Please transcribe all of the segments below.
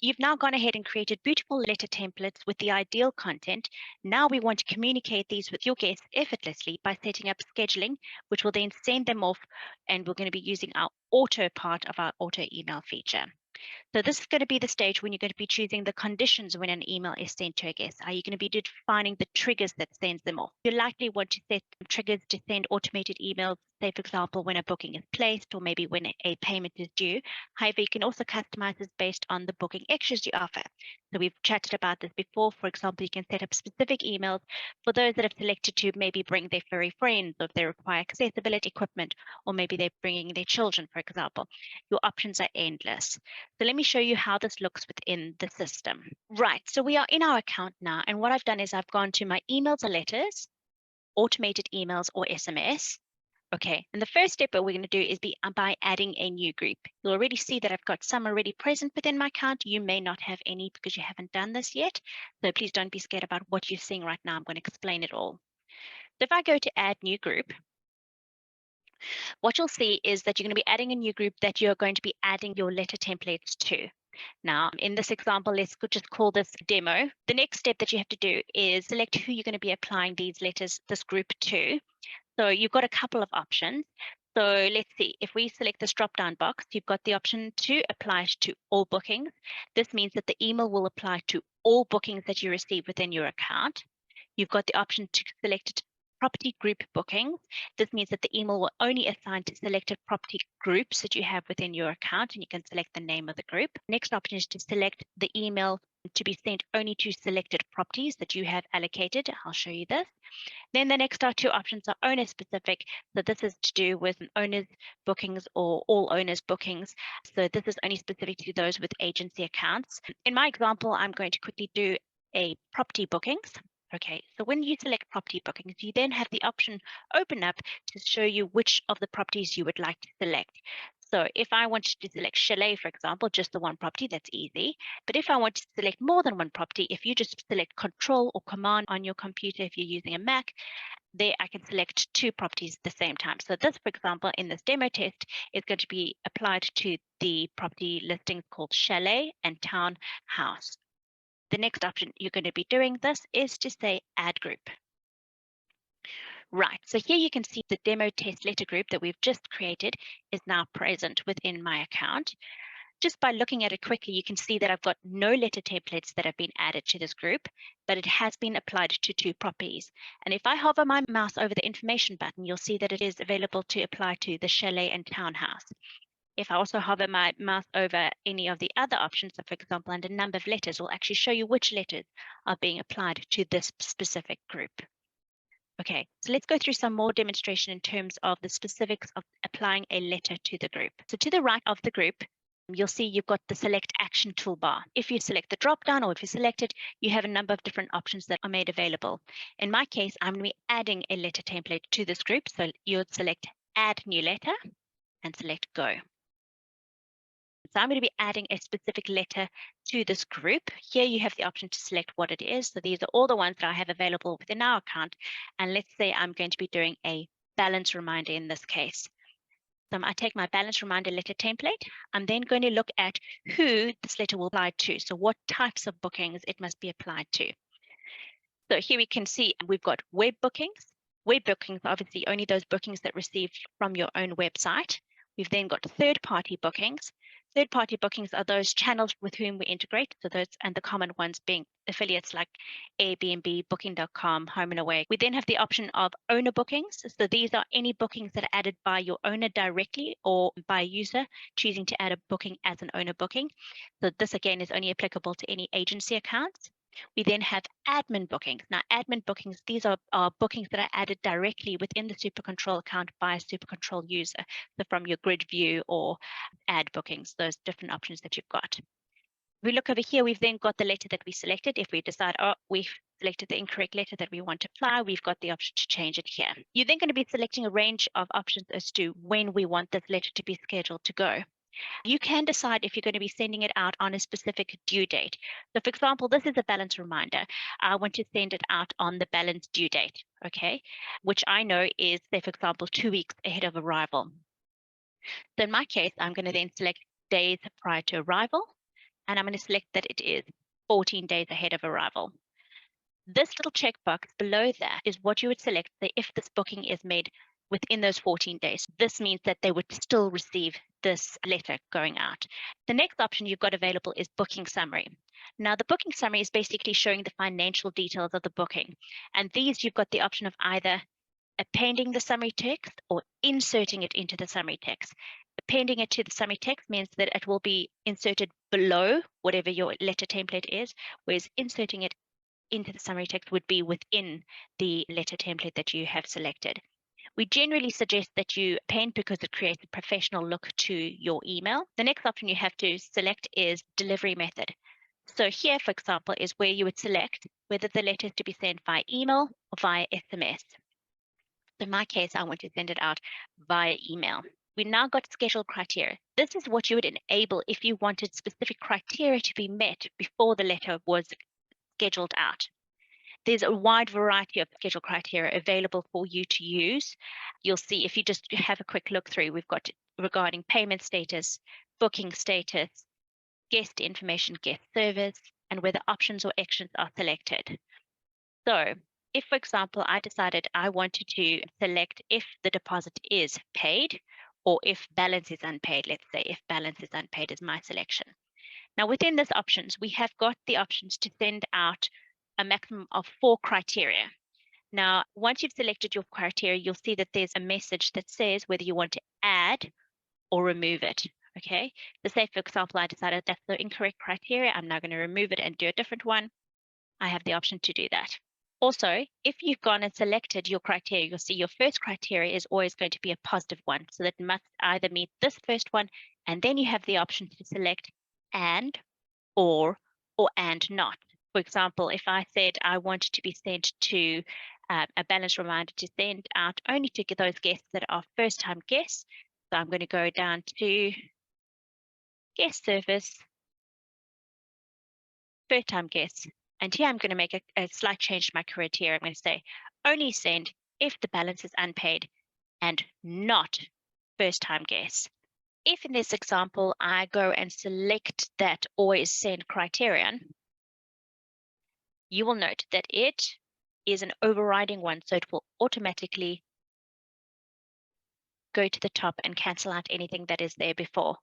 You've now gone ahead and created beautiful letter templates with the ideal content. Now we want to communicate these with your guests effortlessly by setting up scheduling, which will then send them off, and we're going to be using our auto part of our auto email feature. So this is going to be the stage when you're going to be choosing the conditions when an email is sent to a guest. Are you going to be defining the triggers that sends them off? You likely want to set triggers to send automated emails, say for example, when a booking is placed or maybe when a payment is due. However, you can also customize this based on the booking extras you offer. So we've chatted about this before. For example, you can set up specific emails for those that have selected to maybe bring their furry friends, or if they require accessibility equipment, or maybe they're bringing their children, for example. Your options are endless. So let me show you how this looks within the system. Right, so we are in our account now, and what I've done is I've gone to my emails or letters, automated emails or SMS. Okay, and the first step that we're going to do is by adding a new group. You'll already see that I've got some already present within my account. You may not have any because you haven't done this yet. So please don't be scared about what you're seeing right now. I'm going to explain it all. So if I go to add new group, what you'll see is that you're going to be adding a new group that you're going to be adding your letter templates to. Now, in this example, let's just call this demo. The next step that you have to do is select who you're going to be applying these letters, this group to. So you've got a couple of options. So let's see, if we select this drop-down box, you've got the option to apply to all bookings. This means that the email will apply to all bookings that you receive within your account. You've got the option to select property group bookings. This means that the email will only assign to selected property groups that you have within your account, and you can select the name of the group. Next option is to select the email to be sent only to selected properties that you have allocated. I'll show you this. Then the next two options are owner specific. So this is to do with an owner's bookings or all owners bookings. So this is only specific to those with agency accounts. In my example, I'm going to quickly do a property bookings. Okay, so when you select property bookings, you then have the option open up to show you which of the properties you would like to select. So if I wanted to select chalet, for example, just the one property, that's easy. But if I want to select more than one property, if you just select Control or Command on your computer, if you're using a Mac, there I can select two properties at the same time. So this, for example, in this demo test, is going to be applied to the property listings called Chalet and Townhouse. The next option you're going to be doing this is to say Add Group. Right, so here you can see the demo test letter group that we've just created is now present within my account. Just by looking at it quickly, you can see that I've got no letter templates that have been added to this group, but it has been applied to two properties. And if I hover my mouse over the information button, you'll see that it is available to apply to the chalet and townhouse. If I also hover my mouse over any of the other options, so for example, under number of letters, will actually show you which letters are being applied to this specific group. Okay, so let's go through some more demonstration in terms of the specifics of applying a letter to the group. So to the right of the group, you'll see you've got the select action toolbar. If you select the drop down or if you select it, you have a number of different options that are made available. In my case, I'm going to be adding a letter template to this group. So you would select add new letter and select go. So I'm going to be adding a specific letter to this group. Here you have the option to select what it is. So these are all the ones that I have available within our account. And let's say I'm going to be doing a balance reminder in this case. So I take my balance reminder letter template. I'm then going to look at who this letter will apply to. So what types of bookings it must be applied to. So here we can see we've got web bookings. Web bookings are obviously only those bookings that received from your own website. We've then got third-party bookings. Third-party bookings are those channels with whom we integrate, so those and the common ones being affiliates like Airbnb, Booking.com, Home and Away. We then have the option of owner bookings. So these are any bookings that are added by your owner directly or by a user choosing to add a booking as an owner booking. So this again is only applicable to any agency accounts. We then have admin bookings. Now, admin bookings, these are bookings that are added directly within the SuperControl account by a SuperControl user. So from your grid view or add bookings, those different options that you've got. If we look over here, we've then got the letter that we selected. If we decide, oh, we've selected the incorrect letter that we want to apply, we've got the option to change it here. You're then going to be selecting a range of options as to when we want this letter to be scheduled to go. You can decide if you're going to be sending it out on a specific due date. So for example, this is a balance reminder. I want to send it out on the balance due date, okay, which I know is, say, for example, 2 weeks ahead of arrival. So in my case, I'm going to then select days prior to arrival. and I'm going to select that it is 14 days ahead of arrival. This little checkbox below that is what you would select if this booking is made within those 14 days. This means that they would still receive this letter going out. The next option you've got available is booking summary. Now, the booking summary is basically showing the financial details of the booking. And these you've got the option of either appending the summary text or inserting it into the summary text. Appending it to the summary text means that it will be inserted below whatever your letter template is, whereas inserting it into the summary text would be within the letter template that you have selected. We generally suggest that you append because it creates a professional look to your email. The next option you have to select is delivery method. So here, for example, is where you would select whether the letter is to be sent via email or via SMS. In my case, I want to send it out via email. We now got schedule criteria. This is what you would enable if you wanted specific criteria to be met before the letter was scheduled out. There's a wide variety of schedule criteria available for you to use. You'll see if you just have a quick look through, we've got regarding payment status, booking status, guest information, guest service, and whether options or actions are selected. So if, for example, I decided I wanted to select if the deposit is paid or if balance is unpaid, let's say if balance is unpaid is my selection. Now, within these options, we have got the options to send out a maximum of 4 criteria. Now, once you've selected your criteria, you'll see that there's a message that says whether you want to add or remove it. Okay, so say, for example, I decided that's the incorrect criteria. I'm now going to remove it and do a different one. I have the option to do that. Also, if you've gone and selected your criteria, you'll see your first criteria is always going to be a positive one. So that must either meet this first one, and then you have the option to select and, or and not. For example, if I said I wanted to be sent to a balance reminder to send out only to those guests that are first-time guests, so I'm going to go down to guest service, first-time guests. And here I'm going to make a slight change to my criteria. I'm going to say only send if the balance is unpaid and not first-time guests. If in this example, I go and select that always send criterion, you will note that it is an overriding one, so it will automatically go to the top and cancel out anything that is there before.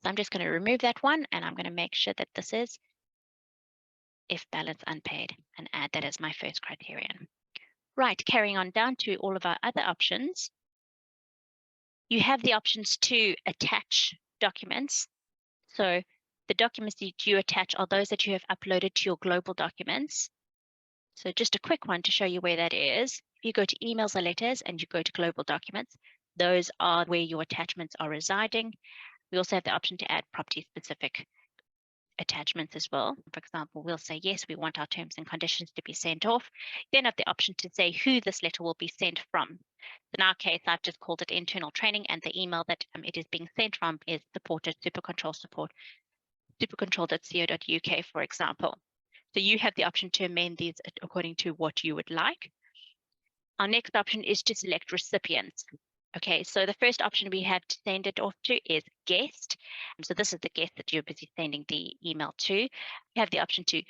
So I'm just going to remove that one, and I'm going to make sure that this is if balance unpaid and add that as my first criterion. Right, carrying on down to all of our other options. You have the options to attach documents. So the documents that you attach are those that you have uploaded to your global documents. So just a quick one to show you where that is. If you go to emails or letters and you go to global documents, those are where your attachments are residing. We also have the option to add property specific attachments as well. For example, we'll say, yes, we want our terms and conditions to be sent off. Then have the option to say who this letter will be sent from. In our case, I've just called it internal training, and the email that it is being sent from is support@supercontrol support, supercontrol.co.uk, for example. So you have the option to amend these according to what you would like. Our next option is to select recipients. Okay, so the first option we have to send it off to is guest. So this is the guest that you're busy sending the email to. You have the option to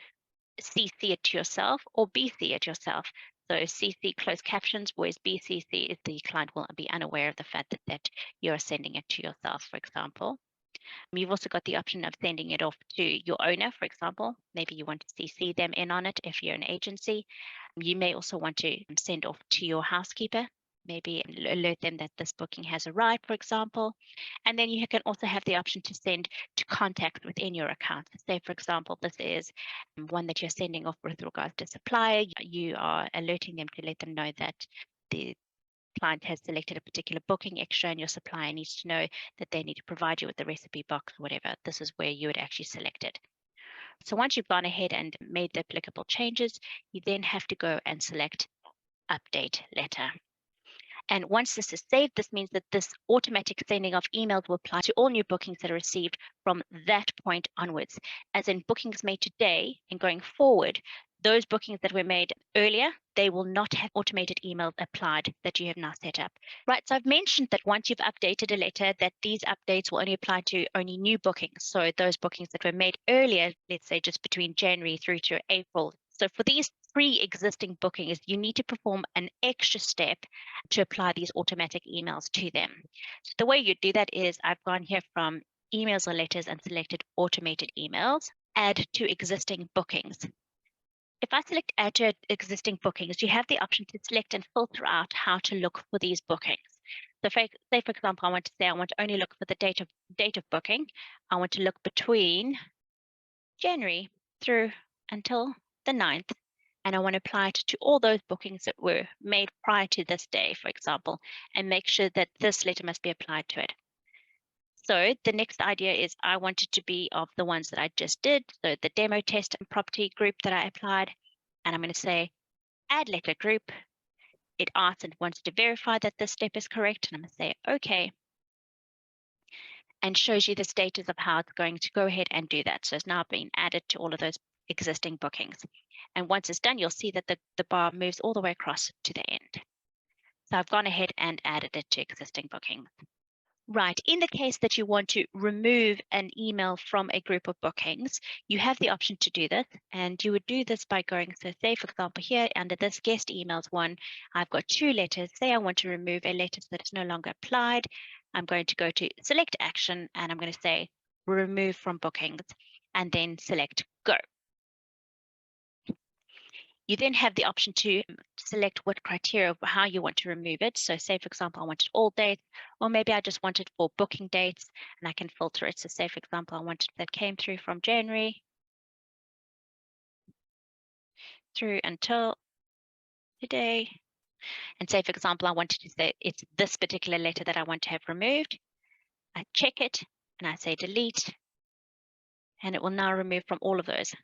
CC it to yourself or BC it yourself. So CC closed captions, whereas BCC is the client will be unaware of the fact that you're sending it to yourself, for example. You've also got the option of sending it off to your owner, for example. Maybe you want to CC them in on it if you're an agency. You may also want to send off to your housekeeper, maybe alert them that this booking has arrived, for example. And then you can also have the option to send to contacts within your account. Say, for example, this is one that you're sending off with regards to supplier. You are alerting them to let them know that the client has selected a particular booking extra and your supplier needs to know that they need to provide you with the recipe box, whatever. This is where you would actually select it. So once you've gone ahead and made the applicable changes, you then have to go and select update letter. And once this is saved, this means that this automatic sending of emails will apply to all new bookings that are received from that point onwards. As in bookings made today and going forward, those bookings that were made earlier, they will not have automated emails applied that you have now set up. Right, so I've mentioned that once you've updated a letter, that these updates will only apply to only new bookings. So those bookings that were made earlier, let's say just between January through to April. So for these pre-existing bookings, you need to perform an extra step to apply these automatic emails to them. So the way you do that is I've gone here from emails or letters and selected automated emails, add to existing bookings. If I select add to existing bookings, you have the option to select and filter out how to look for these bookings. So say, for example, I want to only look for the date of booking. I want to look between January through until the 9th, and I want to apply it to all those bookings that were made prior to this day, for example, and make sure that this letter must be applied to it. So the next idea is I want it to be of the ones that I just did. So the demo test and property group that I applied, and I'm going to say add letter group. It asks and wants to verify that this step is correct, and I'm going to say okay, and shows you the status of how it's going to go ahead and do that. So it's now been added to all of those existing bookings. And once it's done, you'll see that the bar moves all the way across to the end. So I've gone ahead and added it to existing bookings. Right, in the case that you want to remove an email from a group of bookings, you have the option to do this, and you would do this by going, so say for example here under this guest emails one, I've got 2 letters. Say I want to remove a letter that is no longer applied. I'm going to go to select action and I'm going to say remove from bookings and then select go. You then have the option to select what criteria of how you want to remove it. So say, for example, I wanted all dates, or maybe I just wanted for booking dates and I can filter it. So say, for example, I wanted that came through from January through until today. And say, for example, I wanted to say it's this particular letter that I want to have removed. I check it and I say delete, and it will now remove from all of those.